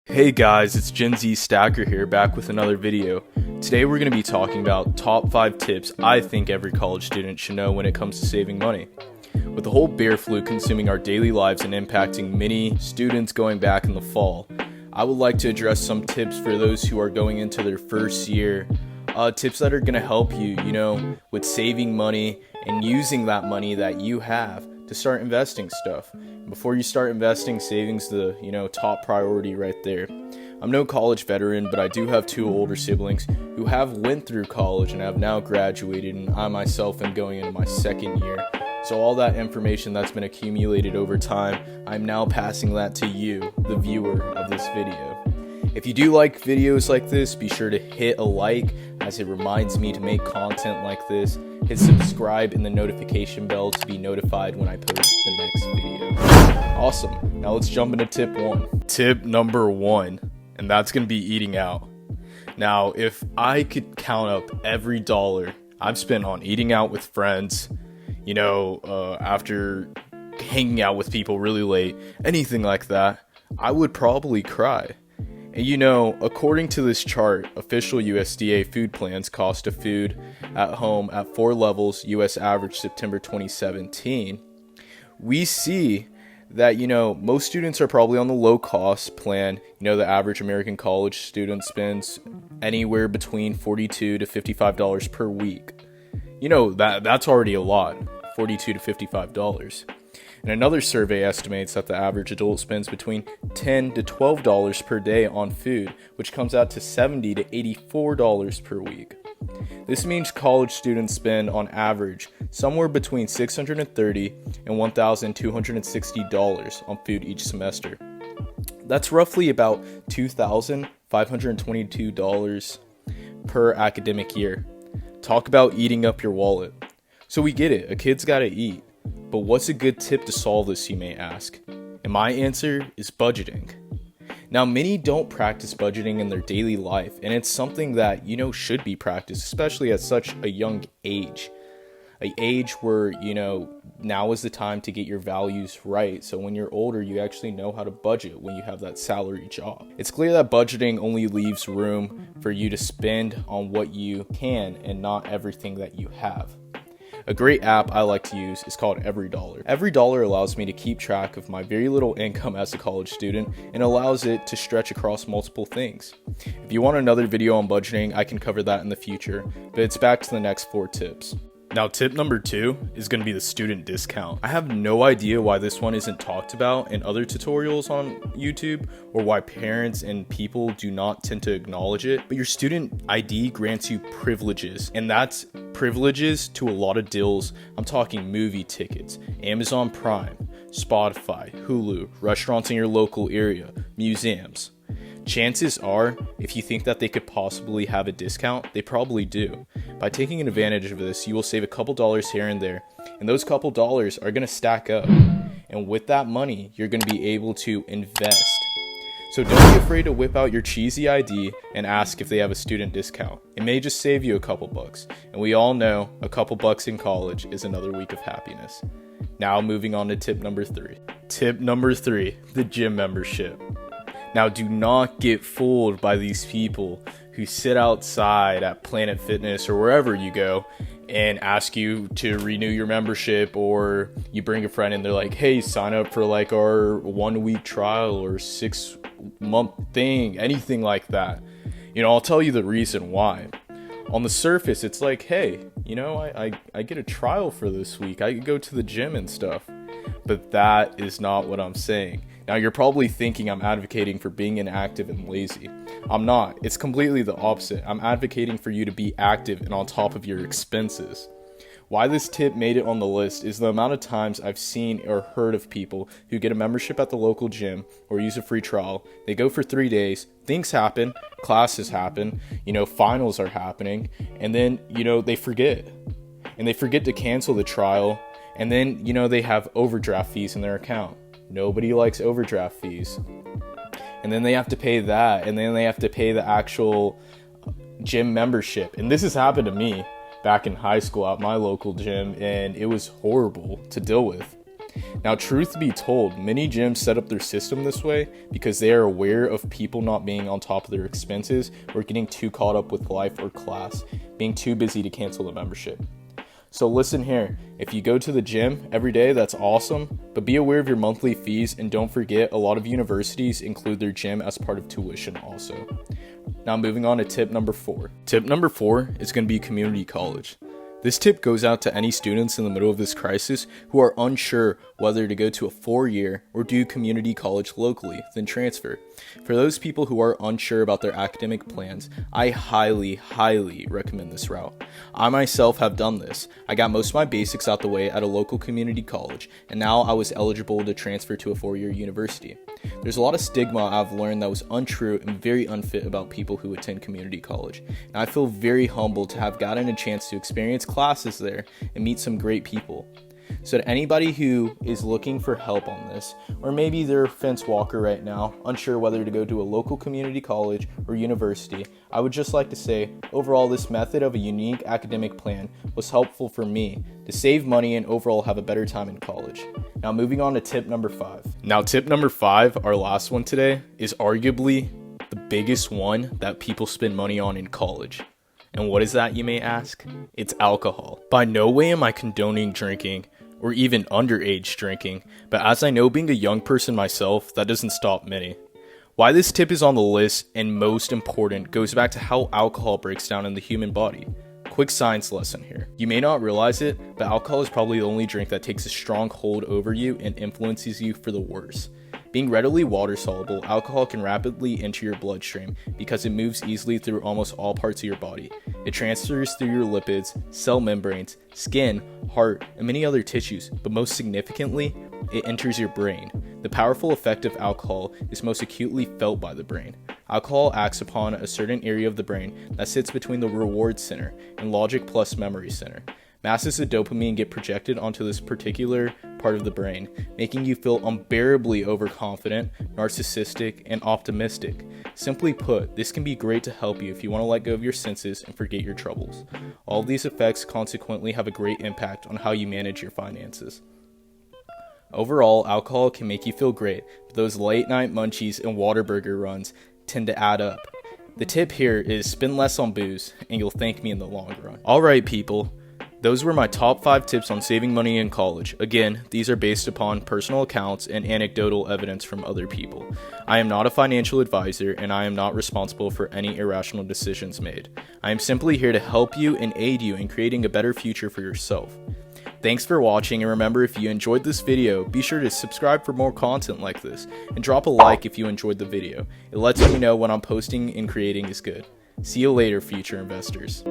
Hey guys, it's Gen Z Stacker here, back with another video. Today we're going to be talking about top 5 tips I think every college student should know when it comes to saving money. With the whole bear flu consuming our daily lives and impacting many students going back in the fall, I would like to address some tips for those who are going into their first year. Tips that are going to help you, with saving money and using that money that you have to start investing stuff. Before you start investing, savings the top priority right there. I'm no college veteran, but I do have 2 older siblings who have went through college and have now graduated, and I myself am going into my 2nd year. So all that information that's been accumulated over time, I'm now passing that to you, the viewer of this video. If you do like videos like this, be sure to hit a like, as it reminds me to make content like this. Hit subscribe and the notification bell to be notified when I post the next video. Awesome. Now let's jump into tip 1. Tip number 1, and that's going to be eating out. Now, if I could count up every dollar I've spent on eating out with friends, after hanging out with people really late, anything like that, I would probably cry. And according to this chart, official USDA food plans cost of food at home at 4 levels, US average September 2017, we see that, most students are probably on the low cost plan. The average American college student spends anywhere between $42 to $55 per week. That's already a lot, $42 to $55. And another survey estimates that the average adult spends between $10 to $12 per day on food, which comes out to $70 to $84 per week. This means college students spend on average somewhere between $630 and $1,260 on food each semester. That's roughly about $2,522 per academic year. Talk about eating up your wallet. So we get it, a kid's gotta eat. But what's a good tip to solve this, you may ask? And my answer is budgeting. Now, many don't practice budgeting in their daily life, and it's something that, should be practiced, especially at such a young age. An age where, now is the time to get your values right. So when you're older, you actually know how to budget when you have that salary job. It's clear that budgeting only leaves room for you to spend on what you can and not everything that you have. A great app I like to use is called EveryDollar. EveryDollar allows me to keep track of my very little income as a college student and allows it to stretch across multiple things. If you want another video on budgeting, I can cover that in the future, but it's back to the next 4 tips. Now, tip number 2 is going to be the student discount. I have no idea why this one isn't talked about in other tutorials on YouTube, or why parents and people do not tend to acknowledge it, but your student ID grants you privileges, and that's privileges to a lot of deals. I'm talking movie tickets, Amazon Prime, Spotify, Hulu, restaurants in your local area, museums. Chances are, if you think that they could possibly have a discount, they probably do. By taking advantage of this, you will save a couple dollars here and there, and those couple dollars are going to stack up. And with that money, you're going to be able to invest. So don't be afraid to whip out your cheesy ID and ask if they have a student discount. It may just save you a couple bucks, and we all know a couple bucks in college is another week of happiness. Now moving on to tip number 3. Tip number 3, the gym membership. Now, do not get fooled by these people who sit outside at Planet Fitness or wherever you go and ask you to renew your membership, or you bring a friend and they're like, hey, sign up for like our 1-week trial or 6-month thing, anything like that. I'll tell you the reason why. On the surface, it's like, hey, I get a trial for this week. I could go to the gym and stuff. But that is not what I'm saying. Now, you're probably thinking I'm advocating for being inactive and lazy. I'm not. It's completely the opposite. I'm advocating for you to be active and on top of your expenses. Why this tip made it on the list is the amount of times I've seen or heard of people who get a membership at the local gym or use a free trial. They go for 3 days, things happen, classes happen, finals are happening, and then, they forget. And they forget to cancel the trial, and then, they have overdraft fees in their account. Nobody likes overdraft fees. And then they have to pay that, and then they have to pay the actual gym membership. And this has happened to me back in high school at my local gym, and it was horrible to deal with. Now, truth be told, many gyms set up their system this way because they are aware of people not being on top of their expenses or getting too caught up with life or class, being too busy to cancel the membership. So listen here, if you go to the gym every day, that's awesome, but be aware of your monthly fees, and don't forget a lot of universities include their gym as part of tuition also. Now moving on to tip number 4. Tip number 4 is going to be community college. This tip goes out to any students in the middle of this crisis who are unsure whether to go to a 4-year or do community college locally, then transfer. For those people who are unsure about their academic plans, I highly recommend this route. I myself have done this. I got most of my basics out the way at a local community college, and now I was eligible to transfer to a 4-year university. There's a lot of stigma I've learned that was untrue and very unfit about people who attend community college, and I feel very humbled to have gotten a chance to experience classes there and meet some great people. So to anybody who is looking for help on this, or maybe they're a fence walker right now, unsure whether to go to a local community college or university, I would just like to say, overall this method of a unique academic plan was helpful for me to save money and overall have a better time in college. Now moving on to tip number 5. Now tip number 5, our last one today, is arguably the biggest one that people spend money on in college. And what is that, you may ask? It's alcohol. By no way am I condoning drinking or even underage drinking, but as I know, being a young person myself, that doesn't stop many. Why this tip is on the list and most important goes back to how alcohol breaks down in the human body. Quick science lesson here. You may not realize it, but alcohol is probably the only drink that takes a strong hold over you and influences you for the worse. Being readily water soluble, alcohol can rapidly enter your bloodstream because it moves easily through almost all parts of your body. It transfers through your lipids, cell membranes, skin, heart, and many other tissues, but most significantly, it enters your brain. The powerful effect of alcohol is most acutely felt by the brain. Alcohol acts upon a certain area of the brain that sits between the reward center and logic plus memory center. Masses of dopamine get projected onto this particular part of the brain, making you feel unbearably overconfident, narcissistic, and optimistic. Simply put, this can be great to help you if you want to let go of your senses and forget your troubles. All of these effects consequently have a great impact on how you manage your finances. Overall, alcohol can make you feel great, but those late night munchies and Whataburger runs tend to add up. The tip here is spend less on booze, and you'll thank me in the long run. Alright people, those were my top 5 tips on saving money in college. Again, these are based upon personal accounts and anecdotal evidence from other people. I am not a financial advisor, and I am not responsible for any irrational decisions made. I am simply here to help you and aid you in creating a better future for yourself. Thanks for watching, and remember, if you enjoyed this video, be sure to subscribe for more content like this, and drop a like if you enjoyed the video. It lets me know what I'm posting and creating is good. See you later, future investors.